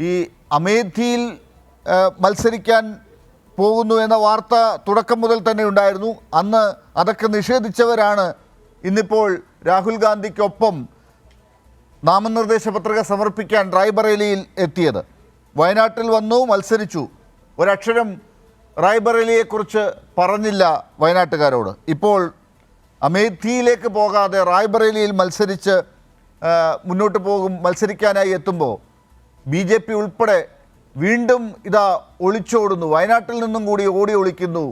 ഈ അമേഠിയിൽ മത്സരിക്കാൻ പോകുന്നു എന്ന വാർത്ത തുടക്കം മുതൽ തന്നെ ഉണ്ടായിരുന്നു. അന്ന് അതൊക്കെ നിഷേധിച്ചവരാണ് ഇന്നിപ്പോൾ രാഹുൽ ഗാന്ധിക്കൊപ്പം നാമനിർദ്ദേശ പത്രിക സമർപ്പിക്കാൻ റായ്ബറേലിയിൽ എത്തിയത്. വയനാട്ടിൽ വന്നു, മത്സരിച്ചു, ഒരക്ഷരം റായ്ബറേലിയെക്കുറിച്ച് പറഞ്ഞില്ല വയനാട്ടുകാരോട്. ഇപ്പോൾ അമേഠിയിലേക്ക് പോകാതെ റായ്ബറേലിയിൽ മത്സരിച്ച് മുന്നോട്ട് മത്സരിക്കാനായി എത്തുമ്പോൾ BJP ഉൾപ്പെടെ വീണ്ടും ഇതാ ഒളിച്ചോടുന്നു. വയനാട്ടിൽ നിന്നും കൂടി ഓടി ഒളിക്കുന്നു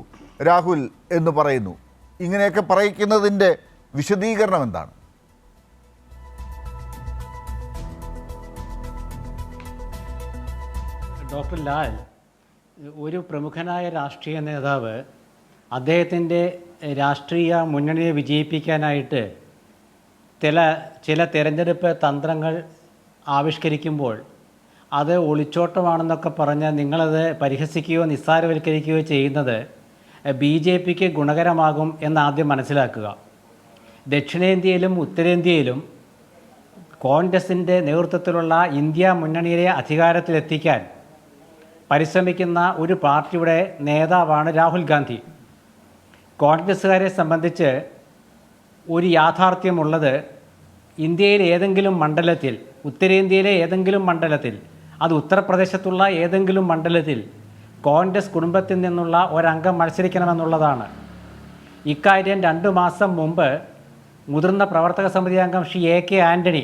രാഹുൽ എന്ന് പറയുന്നു. ഇങ്ങനെയൊക്കെ പറയിക്കുന്നതിൻ്റെ വിശദീകരണം എന്താണ്? ഡോക്ടർ ലാൽ ഒരു പ്രമുഖനായ രാഷ്ട്രീയ നേതാവ് അദ്ദേഹത്തിൻ്റെ രാഷ്ട്രീയ മുന്നണിയെ വിജയിപ്പിക്കാനായിട്ട് ചില തിരഞ്ഞെടുപ്പ് തന്ത്രങ്ങൾ ആവിഷ്കരിക്കുമ്പോൾ അത് ഒളിച്ചോട്ടമാണെന്നൊക്കെ പറഞ്ഞ് നിങ്ങളത് പരിഹസിക്കുകയോ നിസ്സാരവൽക്കരിക്കുകയോ ചെയ്യുന്നത് BJPക്ക് ഗുണകരമാകും എന്നാദ്യം മനസ്സിലാക്കുക. ദക്ഷിണേന്ത്യയിലും ഉത്തരേന്ത്യയിലും കോൺഗ്രസിൻ്റെ നേതൃത്വത്തിലുള്ള ഇന്ത്യ മുന്നണിയെ അധികാരത്തിലെത്തിക്കാൻ പരിശ്രമിക്കുന്ന ഒരു പാർട്ടിയുടെ നേതാവാണ് രാഹുൽ ഗാന്ധി. കോൺഗ്രസ്സുകാരെ സംബന്ധിച്ച് ഒരു യാഥാർത്ഥ്യമുള്ളത്, ഇന്ത്യയിലെ ഏതെങ്കിലും മണ്ഡലത്തിൽ, ഉത്തരേന്ത്യയിലെ ഏതെങ്കിലും മണ്ഡലത്തിൽ, അത് ഉത്തർപ്രദേശത്തുള്ള ഏതെങ്കിലും മണ്ഡലത്തിൽ കോൺഗ്രസ് കുടുംബത്തിൽ നിന്നുള്ള ഒരംഗം മത്സരിക്കണമെന്നുള്ളതാണ്. ഇക്കാര്യം 2 മാസം മുമ്പ് മുതിർന്ന പ്രവർത്തക സമിതി അംഗം ശ്രീ AK ആൻ്റണി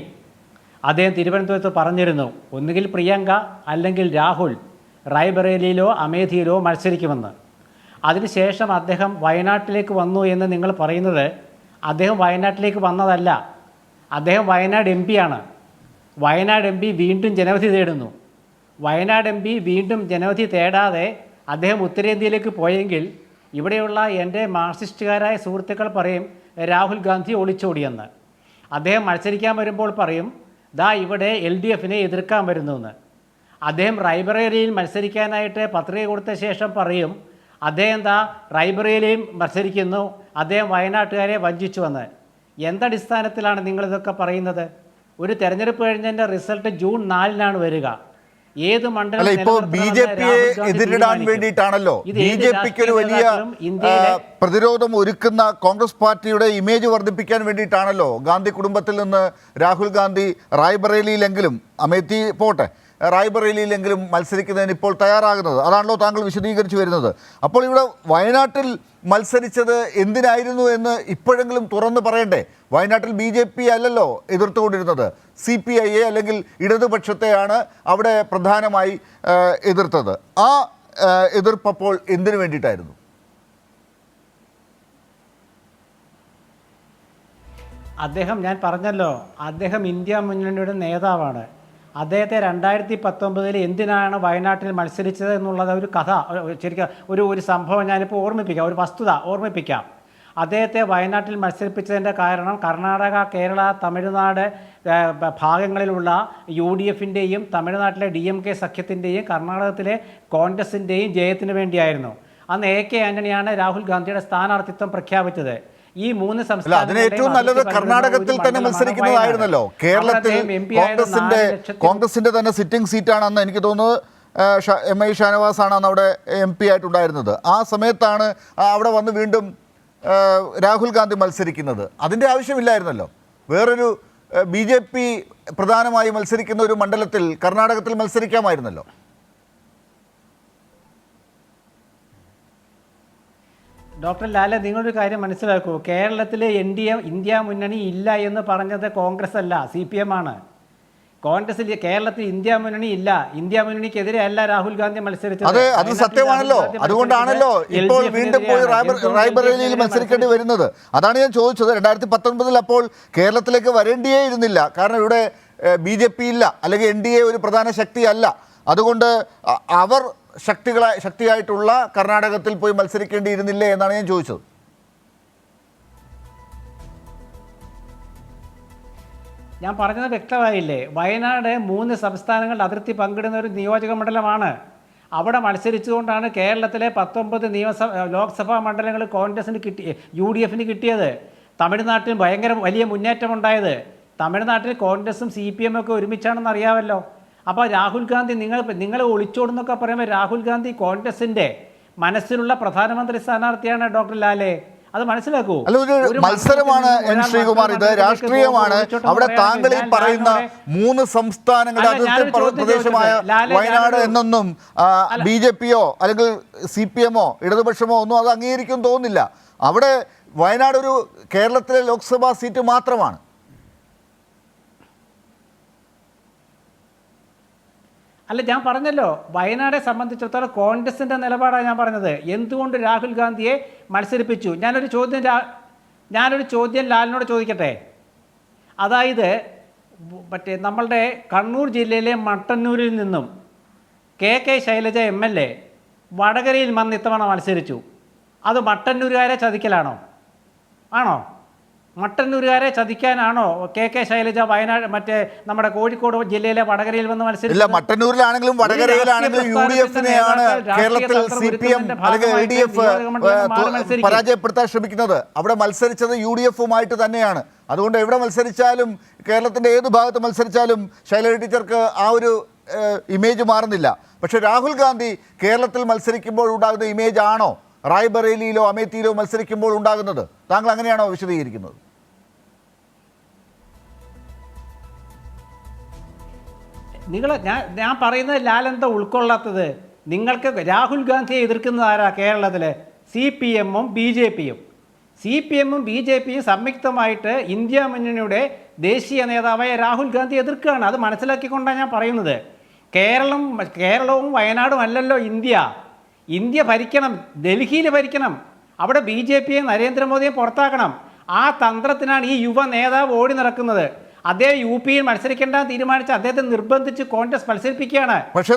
അദ്ദേഹം തിരുവനന്തപുരത്ത് പറഞ്ഞിരുന്നു, ഒന്നുകിൽ പ്രിയങ്ക അല്ലെങ്കിൽ രാഹുൽ റായ്ബറേലിയിലോ അമേഠിയിലോ മത്സരിക്കുമെന്ന്. അതിനുശേഷം അദ്ദേഹം വയനാട്ടിലേക്ക് വന്നു എന്ന് നിങ്ങൾ പറയുന്നത്, അദ്ദേഹം വയനാട്ടിലേക്ക് വന്നതല്ല, അദ്ദേഹം വയനാട് MP ആണ്. വയനാട് MP വീണ്ടും ജനവിധി തേടുന്നു. വയനാട് MP വീണ്ടും ജനവിധി തേടാതെ അദ്ദേഹം ഉത്തരേന്ത്യയിലേക്ക് പോയെങ്കിൽ ഇവിടെയുള്ള എൻ്റെ മാർക്സിസ്റ്റുകാരായ സുഹൃത്തുക്കൾ പറയും രാഹുൽ ഗാന്ധി ഒളിച്ചോടിയെന്ന്. അദ്ദേഹം മത്സരിക്കാൻ വരുമ്പോൾ പറയും ദാ ഇവിടെ LDFനെ എതിർക്കാൻ വരുന്നുവെന്ന്. അദ്ദേഹം റായ്ബറേലിയിൽ മത്സരിക്കാനായിട്ട് പത്രിക കൊടുത്ത ശേഷം പറയും അദ്ദേഹം റായ്ബറേലിയിൽ മത്സരിക്കുന്നു, അദ്ദേഹം വയനാട്ടുകാരെ വഞ്ചിച്ചുവെന്ന്. എന്തടിസ്ഥാനത്തിലാണ് നിങ്ങളിതൊക്കെ പറയുന്നത്? ഒരു തെരഞ്ഞെടുപ്പ് കഴിഞ്ഞതിൻ്റെ റിസൾട്ട് ജൂൺ 4-നാണ് വരിക. ഏത് മണ്ഡലം ഇപ്പോൾ BJPയെ എതിരിടാൻ വേണ്ടിയിട്ടാണല്ലോ, BJPക്ക് ഒരു വലിയ പ്രതിരോധം ഒരുക്കുന്ന കോൺഗ്രസ് പാർട്ടിയുടെ ഇമേജ് വർദ്ധിപ്പിക്കാൻ വേണ്ടിയിട്ടാണല്ലോ ഗാന്ധി കുടുംബത്തിൽ നിന്ന് രാഹുൽ ഗാന്ധി റായ്ബറേലിയിലെങ്കിലും, അമേഠി പോട്ടെ, റായ്ബറേലിയിലെങ്കിലും മത്സരിക്കുന്നതിന് ഇപ്പോൾ തയ്യാറാകുന്നത്. അതാണല്ലോ താങ്കൾ വിശദീകരിച്ചു വരുന്നത്. അപ്പോൾ ഇവിടെ വയനാട്ടിൽ മത്സരിച്ചത് എന്തിനായിരുന്നു എന്ന് ഇപ്പോഴെങ്കിലും തുറന്ന് പറയണ്ടേ? വയനാട്ടിൽ BJP അല്ലല്ലോ എതിർത്തുകൊണ്ടിരുന്നത്, CPIയെ അല്ലെങ്കിൽ ഇടതുപക്ഷത്തെയാണ് അവിടെ പ്രധാനമായി എതിർത്തത്. ആ എതിർപ്പപ്പോൾ എന്തിനു വേണ്ടിയിട്ടായിരുന്നു? അദ്ദേഹം, ഞാൻ പറഞ്ഞല്ലോ, അദ്ദേഹം ഇന്ത്യ മുന്നണിയുടെ നേതാവാണ്. അദ്ദേഹത്തെ 2019 എന്തിനാണ് വയനാട്ടിൽ മത്സരിച്ചത് എന്നുള്ളത് ഒരു കഥ, ശരിക്കും ഒരു സംഭവം ഞാനിപ്പോൾ ഓർമ്മിപ്പിക്കാം, ഒരു വസ്തുത ഓർമ്മിപ്പിക്കാം. അദ്ദേഹത്തെ വയനാട്ടിൽ മത്സരിപ്പിച്ചതിൻ്റെ കാരണം കർണാടക, കേരള, തമിഴ്നാട് ഭാഗങ്ങളിലുള്ള UDFൻ്റെയും തമിഴ്നാട്ടിലെ DMK സഖ്യത്തിൻ്റെയും കർണാടകത്തിലെ കോൺഗ്രസിൻ്റെയും ജയത്തിന് വേണ്ടിയായിരുന്നു. അന്ന് AK ആൻ്റണിയാണ് രാഹുൽ ഗാന്ധിയുടെ സ്ഥാനാർത്ഥിത്വം പ്രഖ്യാപിച്ചത്. ഈ 3 സംസ്ഥാനങ്ങളിൽ ഏറ്റവും നല്ലത് കർണാടകത്തിൽ തന്നെ മത്സരിക്കുന്നതായിരുന്നല്ലോ. കേരളത്തിൽ കോൺഗ്രസിന്റെ തന്നെ സിറ്റിംഗ് സീറ്റാണെന്ന് എനിക്ക് തോന്നുന്നത് MI ഷാനവാസാണ് അന്ന് അവിടെ MP ആയിട്ടുണ്ടായിരുന്നത്. ആ സമയത്താണ് അവിടെ വന്ന് വീണ്ടും രാഹുൽ ഗാന്ധി മത്സരിക്കുന്നത്. അതിൻ്റെ ആവശ്യമില്ലായിരുന്നല്ലോ. വേറൊരു BJP പ്രധാനമായി മത്സരിക്കുന്ന ഒരു മണ്ഡലത്തിൽ, കർണാടകത്തിൽ മത്സരിക്കാമായിരുന്നല്ലോ. ഡോക്ടർ ലാല, നിങ്ങളൊരു കാര്യം മനസ്സിലാക്കൂ. കേരളത്തിൽ ഇന്ത്യ മുന്നണി ഇല്ല എന്ന് പറഞ്ഞത് കോൺഗ്രസ് അല്ല, CPM ആണ്. കോൺഗ്രസിൽ കേരളത്തിൽ ഇന്ത്യ മുന്നണി ഇല്ല. ഇന്ത്യ മുന്നണിക്കെതിരെ അല്ല രാഹുൽ ഗാന്ധി മത്സരിച്ചത്. അത് സത്യമാണല്ലോ. അതുകൊണ്ടാണല്ലോ ഇപ്പോൾ വീണ്ടും പോയി റായ്ബറേലിയിൽ മത്സരിക്കേണ്ടി വരുന്നത്. അതാണ് ഞാൻ ചോദിച്ചത്. 2019 അപ്പോൾ കേരളത്തിലേക്ക് വരേണ്ടിയേ ഇരുന്നില്ല. കാരണം ഇവിടെ BJP ഇല്ല, അല്ലെങ്കിൽ NDA ഒരു പ്രധാന ശക്തിയല്ല. അതുകൊണ്ട് അവർ ശക്തിയായിട്ടുള്ള കർണാടകത്തിൽ പോയി മത്സരിക്കേണ്ടിയിരുന്നില്ലേ എന്നാണ് ഞാൻ ചോദിച്ചത്. ഞാൻ പറഞ്ഞത് വ്യക്തമായില്ലേ? വയനാട് 3 സംസ്ഥാനങ്ങളുടെ അതിർത്തി പങ്കിടുന്ന ഒരു നിയോജക മണ്ഡലമാണ്. അവിടെ മത്സരിച്ചുകൊണ്ടാണ് കേരളത്തിലെ 19 ലോക്സഭാ മണ്ഡലങ്ങൾ കോൺഗ്രസിന് UDFന് കിട്ടിയത്. തമിഴ്നാട്ടിൽ വലിയ മുന്നേറ്റമുണ്ടായത്. തമിഴ്നാട്ടിൽ കോൺഗ്രസും CPM ഒക്കെ ഒരുമിച്ചാണെന്ന് അറിയാമല്ലോ. അപ്പോൾ രാഹുൽ ഗാന്ധി നിങ്ങൾ ഒളിച്ചോടുന്നൊക്കെ പറയുമ്പോൾ രാഹുൽ ഗാന്ധി കോൺഗ്രസിൻ്റെ മനസ്സിലുള്ള പ്രധാനമന്ത്രി സ്ഥാനാർത്ഥിയാണ് ഡോക്ടർ ലാലെ. അത് മനസ്സിലാക്കൂ. അല്ല, ഒരു മത്സരമാണ് എൻ ശ്രീകുമാർ, ഇത് രാഷ്ട്രീയമാണ്. അവിടെ താങ്കൾ ഈ പറയുന്ന 3 സംസ്ഥാനങ്ങളുടെ അതിർത്തി പ്രദേശമായ വയനാട് എന്നൊന്നും BJP-യോ അല്ലെങ്കിൽ CPM-ഓ ഇടതുപക്ഷമോ ഒന്നും അത് അംഗീകരിക്കും തോന്നുന്നില്ല. അവിടെ വയനാട് ഒരു കേരളത്തിലെ ലോക്സഭാ സീറ്റ് മാത്രമാണ്. അല്ല, ഞാൻ പറഞ്ഞല്ലോ, വയനാടെ സംബന്ധിച്ചിടത്തോളം കോൺഗ്രസിൻ്റെ നിലപാടാണ് ഞാൻ പറഞ്ഞത്. എന്തുകൊണ്ട് രാഹുൽ ഗാന്ധിയെ മത്സരിപ്പിച്ചു? ഞാനൊരു ചോദ്യം ലാലിനോട് ചോദിക്കട്ടെ. അതായത് മറ്റേ നമ്മളുടെ കണ്ണൂർ ജില്ലയിലെ മട്ടന്നൂരിൽ നിന്നും KK ശൈലജ MLA വടകരയിൽ വന്ന് ഇത്തവണ മത്സരിച്ചു. അത് മട്ടന്നൂരുകാരെ ചതിക്കലാണോ? ആണോ? മട്ടന്നൂരുകാരെ ചതിക്കാനാണോ KK ശൈലജ വയനാട് നമ്മുടെ കോഴിക്കോട് ജില്ലയിലെ വടകരയിൽ വന്ന് മത്സരിച്ചത്? മട്ടന്നൂരിലാണെങ്കിലും വടകരയിലാണെങ്കിലും UDF-നെയാണ് കേരളത്തിൽ CPM അല്ലെങ്കിൽ LDF പരാജയപ്പെടുത്താൻ ശ്രമിക്കുന്നത്. അവിടെ മത്സരിച്ചത് UDF-ഉമായിട്ട് തന്നെയാണ്. അതുകൊണ്ട് എവിടെ മത്സരിച്ചാലും, കേരളത്തിൻ്റെ ഏത് ഭാഗത്ത് മത്സരിച്ചാലും ശൈലജ ടീച്ചർക്ക് ആ ഒരു ഇമേജ് മാറുന്നില്ല. പക്ഷേ രാഹുൽ ഗാന്ധി കേരളത്തിൽ മത്സരിക്കുമ്പോൾ ഉണ്ടാകുന്ന ഇമേജ് ആണോ റായ്ബറേലിയിലോ അമേത്തിയിലോ മത്സരിക്കുമ്പോൾ ഉണ്ടാകുന്നത്? താങ്കൾ അങ്ങനെയാണോ വിശദീകരിക്കുന്നത്? ഞാൻ പറയുന്നത് ലാലെന്താ ഉൾക്കൊള്ളാത്തത്? നിങ്ങൾക്ക് രാഹുൽ ഗാന്ധിയെ എതിർക്കുന്നത് ആരാ കേരളത്തിൽ? CPM-ഉം BJP-യും. CPM-ഉം BJP-യും സംയുക്തമായിട്ട് ഇന്ത്യ മുന്നണിയുടെ ദേശീയ നേതാവായ രാഹുൽ ഗാന്ധി എതിർക്കുകയാണ്. അത് മനസ്സിലാക്കിക്കൊണ്ടാണ് ഞാൻ പറയുന്നത്. കേരളവും വയനാടും അല്ലല്ലോ ഇന്ത്യ ഭരിക്കണം, ഡൽഹിയിൽ ഭരിക്കണം. അവിടെ BJP-യും നരേന്ദ്രമോദിയെ പുറത്താക്കണം. ആ തന്ത്രത്തിനാണ് ഈ യുവ നേതാവ് ഓടി നടക്കുന്നത്. അദ്ദേഹം UP-യിൽ മത്സരിക്കേണ്ട തീരുമാനിച്ച് അദ്ദേഹത്തെ നിർബന്ധിച്ച് കോൺഗ്രസ് മത്സരിപ്പിക്കുകയാണ്. പക്ഷേ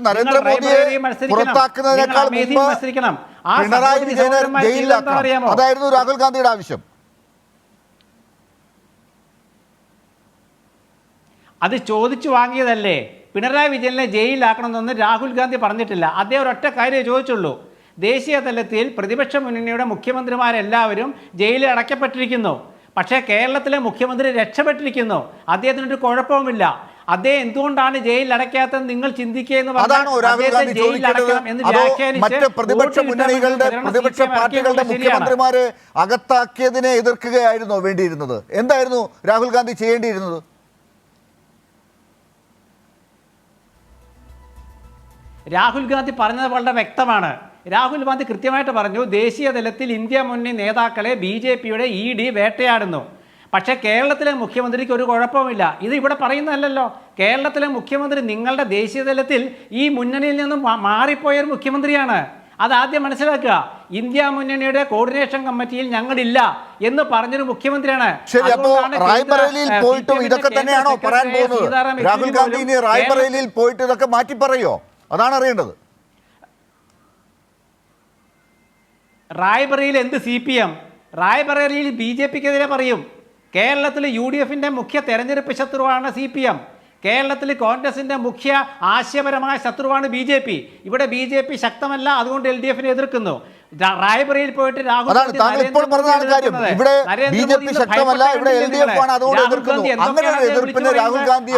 അതായിരുന്നു രാഹുൽ ഗാന്ധിയുടെ ആവശ്യം. അത് ചോദിച്ചു വാങ്ങിയതല്ലേ? പിണറായി വിജയനെ ജയിലിലാക്കണമെന്നൊന്നും രാഹുൽ ഗാന്ധി പറഞ്ഞിട്ടില്ല. അദ്ദേഹം ഒരൊറ്റ കാര്യം ചോദിച്ചുള്ളൂ. ദേശീയ തലത്തിൽ പ്രതിപക്ഷ മുന്നണിയുടെ മുഖ്യമന്ത്രിമാരെല്ലാവരും ജയിലിൽ അടയ്ക്കപ്പെട്ടിരിക്കുന്നു. പക്ഷേ കേരളത്തിലെ മുഖ്യമന്ത്രി രക്ഷപ്പെട്ടിരിക്കുന്നു. അദ്ദേഹത്തിനൊരു കുഴപ്പവുമില്ല. അദ്ദേഹം എന്തുകൊണ്ടാണ് ജയിലിൽ അടയ്ക്കാത്തത് നിങ്ങൾ ചിന്തിക്കുകയെന്ന് പറഞ്ഞാൽ പ്രതിപക്ഷ പാർട്ടികളുടെ മുഖ്യമന്ത്രിമാരെ അകത്താക്കിയതിനെ എതിർക്കുകയായിരുന്നോ വേണ്ടിയിരുന്നത്? എന്തായിരുന്നു രാഹുൽ ഗാന്ധി ചെയ്യേണ്ടിയിരുന്നത്? രാഹുൽ ഗാന്ധി പറഞ്ഞത് വളരെ വ്യക്തമാണ്. രാഹുൽ ഗാന്ധി കൃത്യമായിട്ട് പറഞ്ഞു, ദേശീയ തലത്തിൽ ഇന്ത്യ മുന്നണി നേതാക്കളെ BJP-യുടെ ED വേട്ടയാടുന്നു. പക്ഷേ കേരളത്തിലെ മുഖ്യമന്ത്രിക്ക് ഒരു കുഴപ്പമില്ല. ഇത് ഇവിടെ പറയുന്നതല്ലല്ലോ. കേരളത്തിലെ മുഖ്യമന്ത്രി നിങ്ങളുടെ ദേശീയ തലത്തിൽ ഈ മുന്നണിയിൽ നിന്നും മാറിപ്പോയൊരു മുഖ്യമന്ത്രിയാണ്. അതാദ്യം മനസ്സിലാക്കുക. ഇന്ത്യ മുന്നണിയുടെ കോർഡിനേഷൻ കമ്മിറ്റിയിൽ ഞങ്ങളില്ല എന്ന് പറഞ്ഞൊരു മുഖ്യമന്ത്രിയാണ്. ശരി, അപ്പോൾ റായ്ബറേലിയിൽ പോയിട്ടും ഇതൊക്കെ തന്നെയാണോ പറയാൻ പോകുന്നത്? രാഹുൽ ഗാന്ധി ഇനി റായ്ബറേലിയിൽ പോയിട്ട് ഇതൊക്കെ മാറ്റി പറയോ? അതാണ് അറിയേണ്ടത്. റായ്ബറേലിയിൽ എന്ത് CPM? റായ്ബറേലിയിൽ BJP-ക്കെതിരെ പറയും. കേരളത്തിൽ UDF-ന്റെ മുഖ്യ തെരഞ്ഞെടുപ്പ് ശത്രുവാണ് CPM. കേരളത്തിൽ കോൺഗ്രസിന്റെ മുഖ്യ ആശയപരമായ ശത്രുവാണ് BJP. ഇവിടെ BJP ശക്തമല്ല, അതുകൊണ്ട് LDF-നെ എതിർക്കുന്നു. റായ്ബറേലിയിൽ പോയിട്ട് രാഹുൽ ഗാന്ധി രാഹുൽ ഗാന്ധി